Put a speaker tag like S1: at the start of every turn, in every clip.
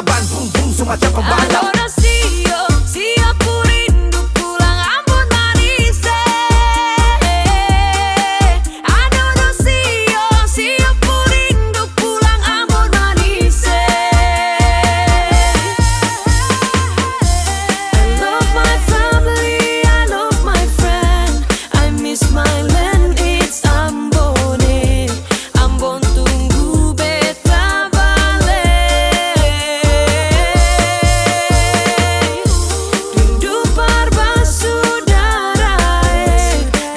S1: ke Bandung, semacam pembalap.
S2: Adorasio, siap ku rindu pulang Ambon manis. Adorasio, siap ku rindu pulang Ambon manis. I love my family, I love my friend, I miss my land, it's Ambone. Ambon tunggu beta balik. Rindu perbasaudara,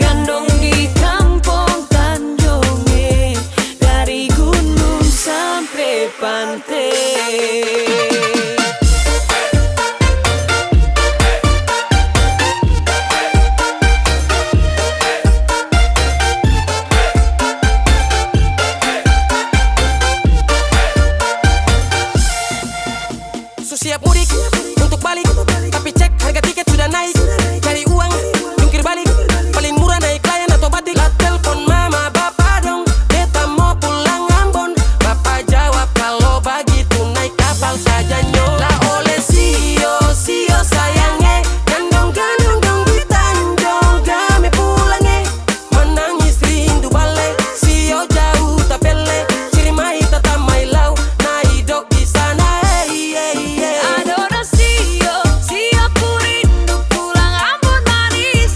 S2: gandong di kampung Tanjonge, dari gunung sampai pantai.
S3: So siap mudik untuk balik, tapi cek harga tiket sudah naik. Cari uang, jungkir balik, paling murah naik layan atau batik. Lah telepon mama bapak dong, beta mau pulang Ambon. Bapak jawab kalau begitu naik kapal saja nyo. Lah oleh sio sayangnya, gandong dong di Tanjong kami pulangnya. Menangis rindu balik, sio jauh tapele, Cirimai tetap mai lau, naik dok di sana.
S2: Adorasio, siap ku rindu pulang Ambon manis.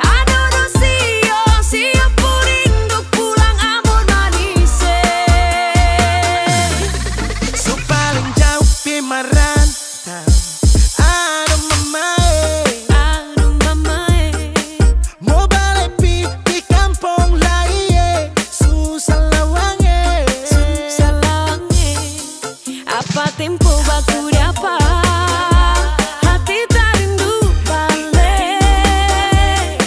S2: Adorasio, siap ku rindu pulang Ambon manis.
S4: So paling jauh pi merantau. Aduh mamae, mau balik di kampung lain, susah lawange.
S2: Salangnya, apa tempo baku apa? Hati tak rindu balik.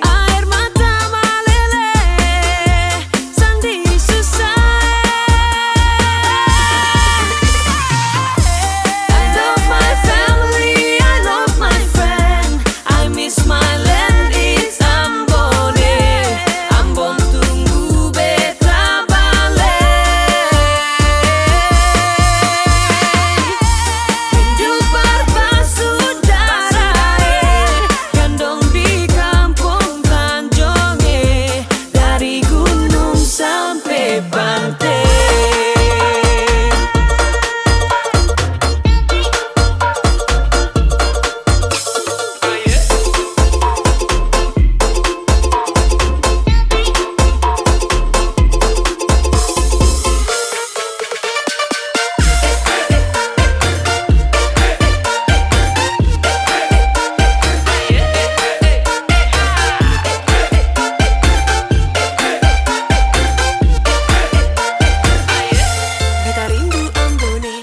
S2: Air mata meleleh, sandi susah. I love my family, I love my friend, I miss my land, it's Ambone. Ambon tunggu beta balik. Rindu perbasaudara, gandong di kampung Tanjonge, dari gunung sampai pantai. Beta rindu Ambone.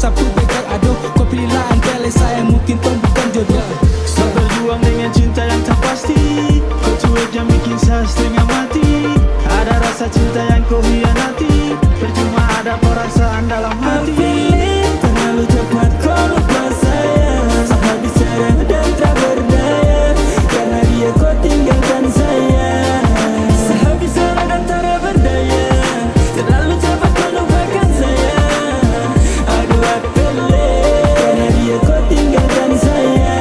S4: sapu bekal aduh. Kau pilihlah antara saya, mungkin kau bukan jodoh.
S5: Saya berjuang dengan cinta yang tak pasti, kau cuek yang bikin saya setengah mati. Ada rasa cinta yang kau hianati, percuma ada perasaan dalam hati.
S4: Terlalu cepat kau lupa saya, sehabis cerah dan tak berdaya, karena dia kau tinggalkan saya. Sehabis cerah dan tak berdaya, terlalu cepat kau lupakan saya. Aduh apele, karena dia kau tinggalkan saya.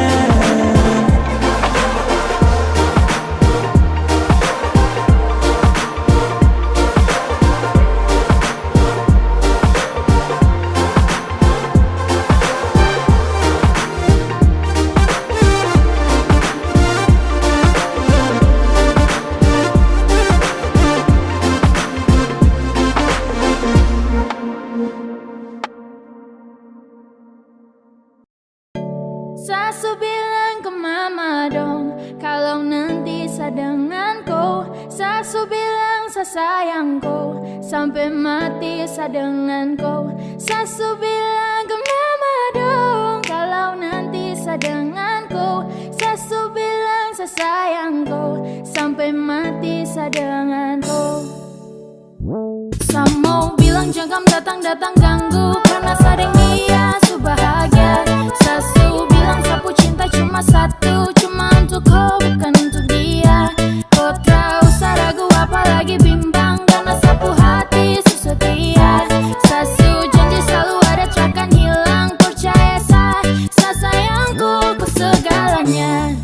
S2: Sasu bilang ke mama dong, kalau nanti saya dengan kau. Sasu bilang saya sayang kau, sampai mati saya dengan kau. Sasu bilang ke mama dong, kalau nanti saya dengan kau. Sasu bilang saya sayang kau, sampai mati saya dengan kau. Saya mau bilang jangan datang-datang ganggu, karena sadeng dia su bahagia. Sasu bilang sapu cinta cuma satu, cuma untuk kau bukan untuk dia. Kau tak usah ragu apalagi bimbang, karena sapu hati su setia. Sasu janji selalu ada takkan hilang, percaya saya sayangku kau segalanya.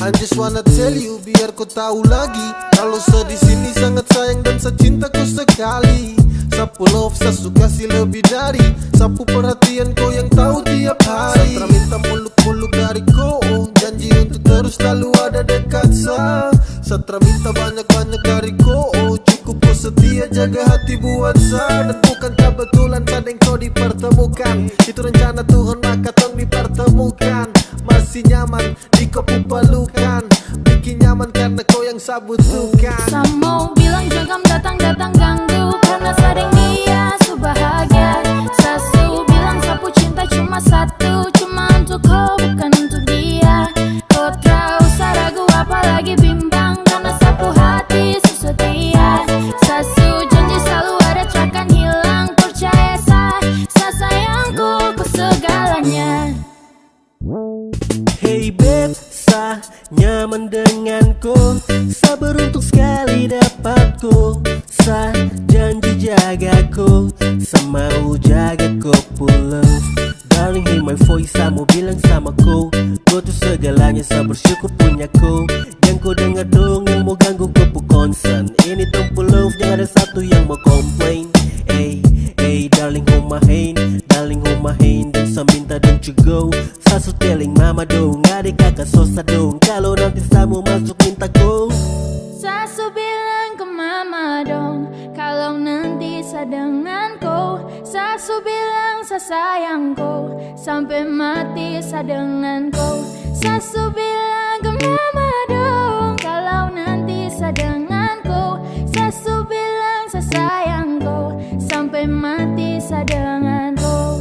S6: I just wanna tell you biar kau tahu lagi, kalau saya di sini sangat sayang dan saya cinta kau sekali. Sapu love saya suka sih lebih dari sapu perhatian kau yang tahu tiap hari. Saya minta muluk-muluk dari kau, janji untuk terus selalu ada dekat saya. Saya minta banyak-banyak dari kau, cukup kau setia jaga hati buat saya. Dan bukan kebetulan kadang kau dipertemukan, itu rencana Tuhan maka tong dipertemukan. Masih nyaman di kau pelukan, bikin nyaman karena kau yang saya butuhkan.
S2: Saya mau bilang jangan datang-datang ganggu, karena sadeng dia su bahagia. Sasu bilang sapu cinta cuma satu, cuma untuk kau bukan untuk dia. Kau tak usah ragu apalagi bimbang, karena sapu hati su setia. Sasu janji selalu ada takkan hilang, percaya saya sayangku kau segalanya.
S4: Hey babe, saya nyaman denganku, saya beruntung sekali dapatku. Saya janji jagaku, saya mau jaga kau pulang. Darling hear my voice, saya mau bilang sama kau, kau tuh segalanya, saya bersyukur punya kau. Yang kau dengar dong yang mau ganggu kau pu concern. Ini tempat love, jangan ada satu yang mau komplain. Hey darling hold my hand, dan saya minta don't you go. Sasu telling mama dong, adik kakak sosa dong, kalau nanti saya mau masuk minta go.
S2: Sasu bilang ke mama dong, kalau nanti saya dengan kau. Sasu bilang saya sayang kau, sampai mati saya dengan kau. Sasu bilang ke mama dong, kalau nanti saya dengan kau. Sasu bilang saya sayang kau, sampai mati saya dengan kau.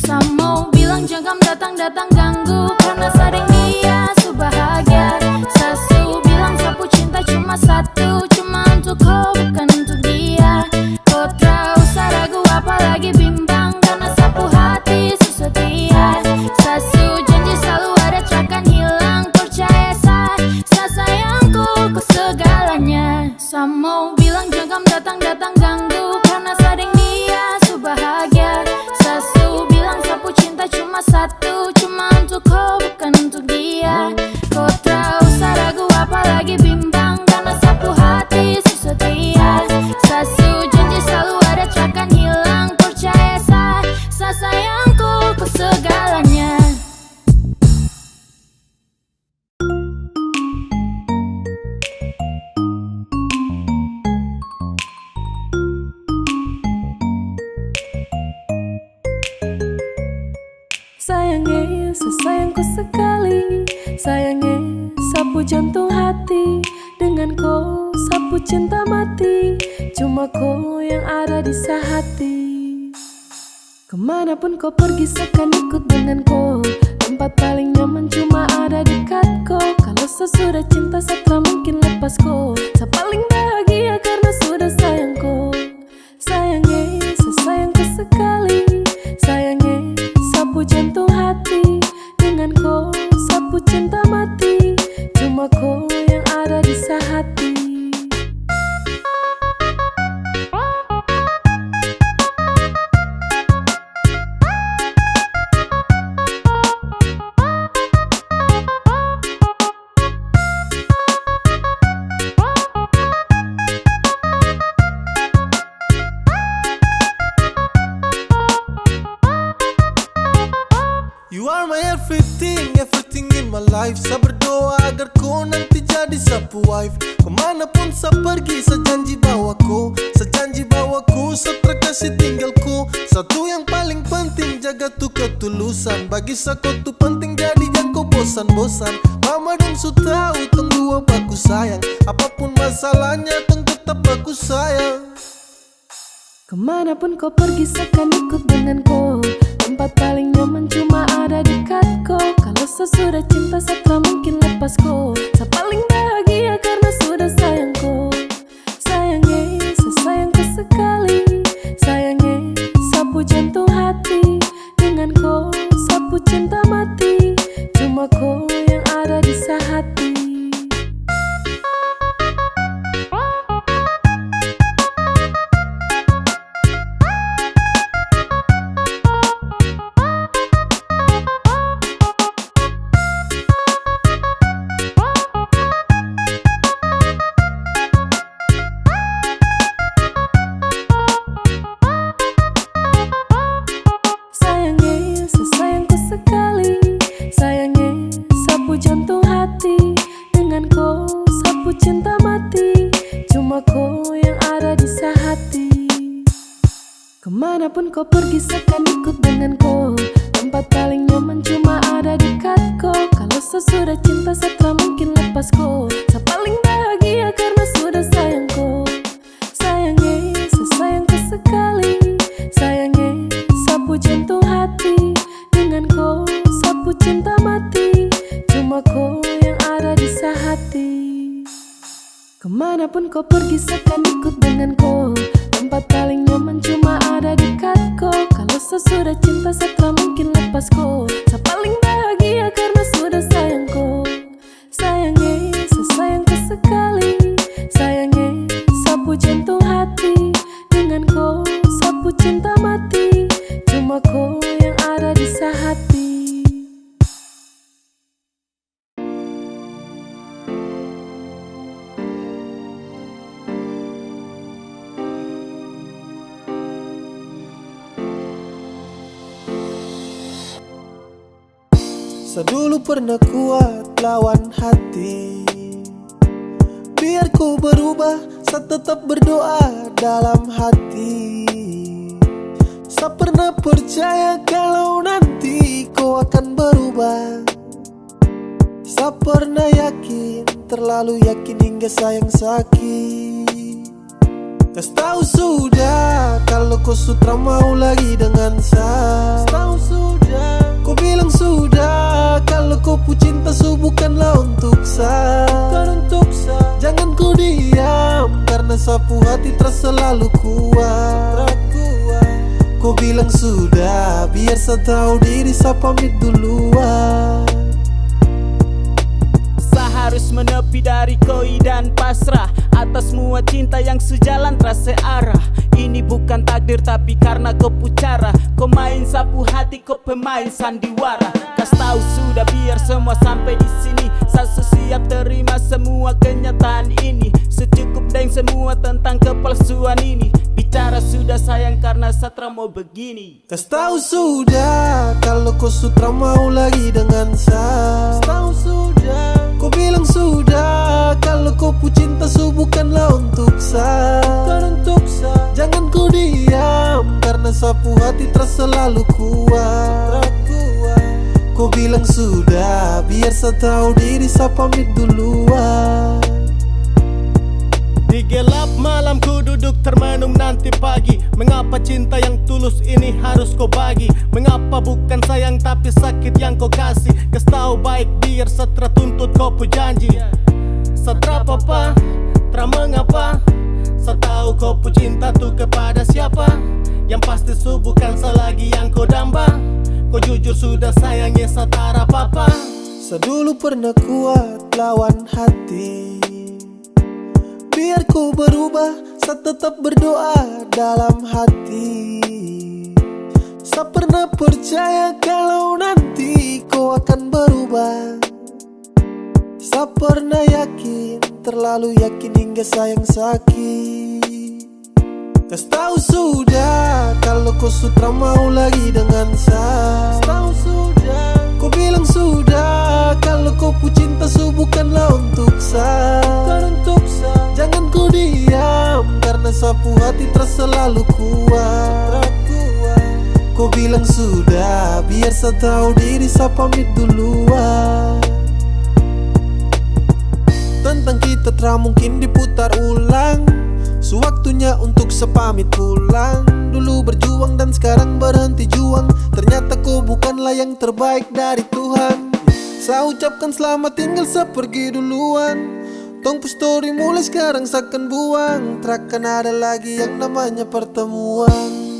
S2: Saya mau bilang jangan datang-datang ganggu, karena sadeng dia su bahagia. Sasu bilang sapu cinta cuma satu, cuma untuk kau bukan untuk dia. Kau tak usah ragu apalagi bimbang, karena sapu hati su setia. Sasu janji selalu ada takkan hilang, percaya saya sayangku kau segalanya. Saya mau bilang jangan datang-datang ganggu, karena sadeng dia su bahagia. Sasu bilang sapu cinta cuma satu, cuma untuk kau bukan untuk dia. Kau tak usah ragu apalagi bimbang, karena sapu hati su setia. Sasu janji selalu ada takkan hilang, percaya saya sayangku kau segalanya.
S7: Sayangnya, sesayangku sekali. Sayangnya, sapu jantung hati. Dengan kau, sapu cinta mati. Cuma kau yang ada di sehati. Kemanapun kau pergi seakan ikut denganku. Tempat paling nyaman cuma ada dekatku. Kalau sesudah cinta tak mungkin lepasku. Saya paling bahagia karena sudah sayangku. Sayangnya, sesayangku sekali. Sayangnya, sapu jantung hati. Denganku, sapu cinta mati. Cuma kau yang ada di hati.
S6: You are my everything, everything in my life. Saya berdoa agar kau nanti jadi sapu wife. Kemanapun saya pergi, saya janji bawaku. Saya janji bawaku, saya terkasih tinggalku. Satu yang paling penting, jaga tuh ketulusan. Bagi saya kau tuh penting, jadi jangan kau bosan-bosan. Mama dong su tahu, tong dua aku sayang. Apapun masalahnya, tong tetap aku sayang.
S7: Kemanapun kau pergi seakan ikut denganku. Tempat paling nyaman cuma ada dekatku. Kalau sesudah cinta tak mungkin lepasku. Saya paling bahagia karena sudah sayangku. Sayangnya, sesayangku sekali. Sayangnya, sapu jantung hati. Denganku, sapu cinta mati. Cuma kau yang ada di hati. Cinta mati, cuma kau yang ada di hati. Kemanapun kau pergi seakan ikut denganku. Tempat paling nyaman cuma ada dekatku. Kalau sesudah cinta tak mungkin lepasku. Saya paling bahagia karena sudah sayangku. Sayangnya, sesayangku sekali. Sayangnya, sapu jantung hati. Denganku, sapu cinta mati. Cuma kau yang ada di hati. Kemanapun kau pergi seakan ikut denganku. Tempat paling nyaman cuma ada dekatku. Kalau sesudah cinta tak mungkin lepasku. Saya paling bahagia karena sudah sayangku. Sayangnya, sesayangku sekali. Sayangnya, sapu jantung hati. Denganku, sapu cinta mati. Cuma kau yang ada di hati.
S6: Saya dulu pernah kuat lawan hati. Biar ku berubah, saya tetap berdoa dalam hati. Saya pernah percaya kalau nanti kau akan berubah. Saya pernah yakin, terlalu yakin hingga sayang sakit. Kau tahu sudah kalau kau sudah mau lagi dengan saya. Tahu sudah, kau bilang sudah kalau kau pu cinta bukanlah untuk saya. Jangan kau diam karena sapu hati terasa selalu kuat. Kau bilang sudah, biar saya tahu diri saya pamit duluan.
S5: Harus menepi dari koi dan pasrah atas semua cinta yang sejalan terasa arah. Ini bukan takdir tapi karena kau pucara. Kau main sapu hati, kau pemain sandiwara. Kas tahu sudah biar semua sampai di sini. Saya siap terima semua kenyataan ini. Secukup dengan semua tentang kepalsuan ini. Bicara sudah sayang karena Satra mau begini.
S6: Kas tahu sudah kalau kau sudah mau lagi dengan saya. Tahu sudah, kau bilang sudah kalau kau pu cinta bukanlah untuk saya. Jangan kau diam karena sapu hati terasa selalu kuat. Kau bilang sudah, biar saya tahu diri saya pamit duluan.
S4: Di gelap malam ku duduk termenung nanti pagi. Mengapa cinta yang tulus ini harus kau bagi? Mengapa bukan sayang tapi sakit yang kau kasih? Kas tahu baik biar setra tuntut kau pu janji. Setra apa, tra mengapa? Setahu kau pu cinta tuh kepada siapa? Yang pasti su bukan selagi yang kau damba. Kau jujur sudah sayangnya setara papa.
S6: Sedulu pernah kuat lawan hati, biar ku berubah, saya tetap berdoa dalam hati. Saya pernah percaya kalau nanti kau akan berubah. Saya pernah yakin, terlalu yakin hingga sayang sakit. Kas tahu sudah kalau kau sudah mau lagi dengan saya. Tahu sudah, kau bilang sudah kalau kau pu cinta su bukanlah untuk saya. Jangan kau diam karena sapu hati terasa selalu kuat. Kau bilang sudah biar saya tahu diri saya pamit duluan. Tentang kita tak mungkin diputar ulang. Sewaktunya untuk sepamit pulang. Dulu berjuang dan sekarang berhenti juang. Ternyata kau bukanlah yang terbaik dari Tuhan. Saya ucapkan selamat tinggal, saya pergi duluan. Tong story mulai sekarang saya akan buang. Takkan ada lagi yang namanya pertemuan.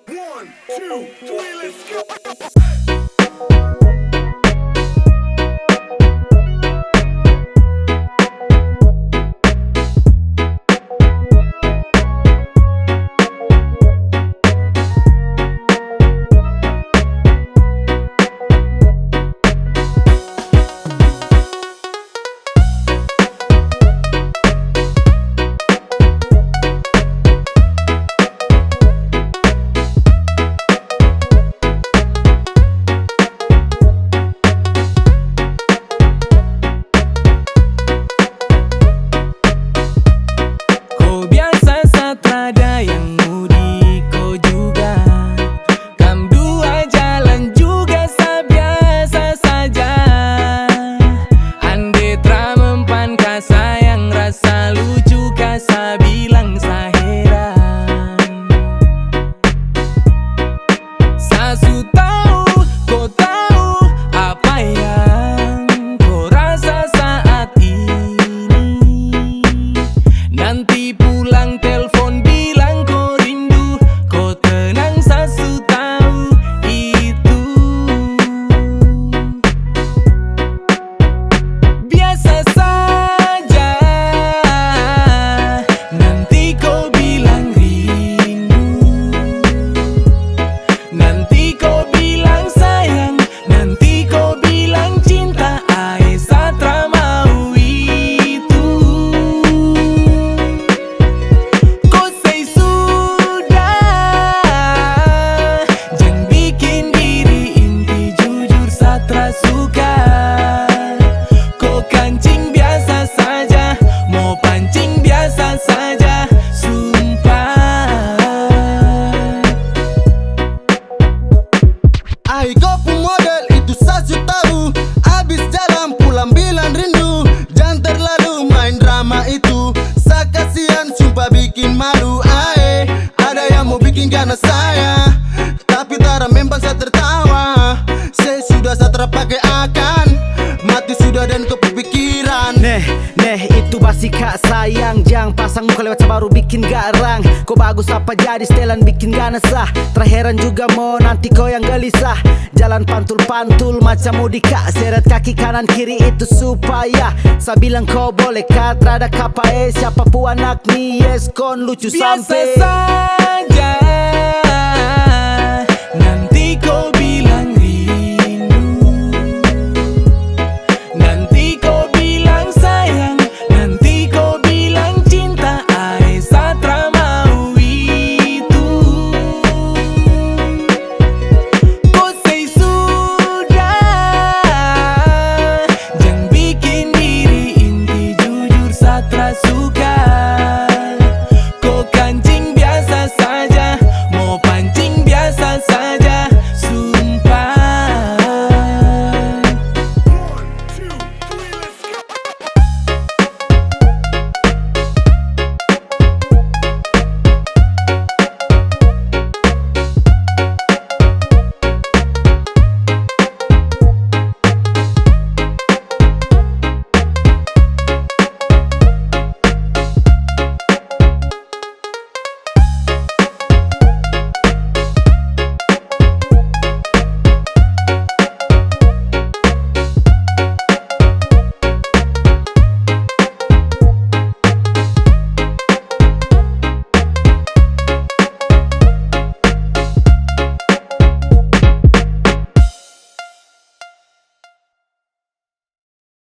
S1: One, two, three, let's go.
S6: karena saya, tapi tak memang saya tertawa. Saya sudah terpakai akan mati sudah dan kepikiran.
S8: Neh itu basi kak sayang, jang pasang muka lewat baru bikin garang. Kau bagus apa jadi setelan bikin gak nesah. Terheran juga mau nanti kau yang gelisah. Jalan pantul-pantul macam mudika, seret kaki kanan kiri itu supaya saya bilang kau boleh kat rada kapa siapa pu anak ni yes kon lucu sampai
S3: biasa saja.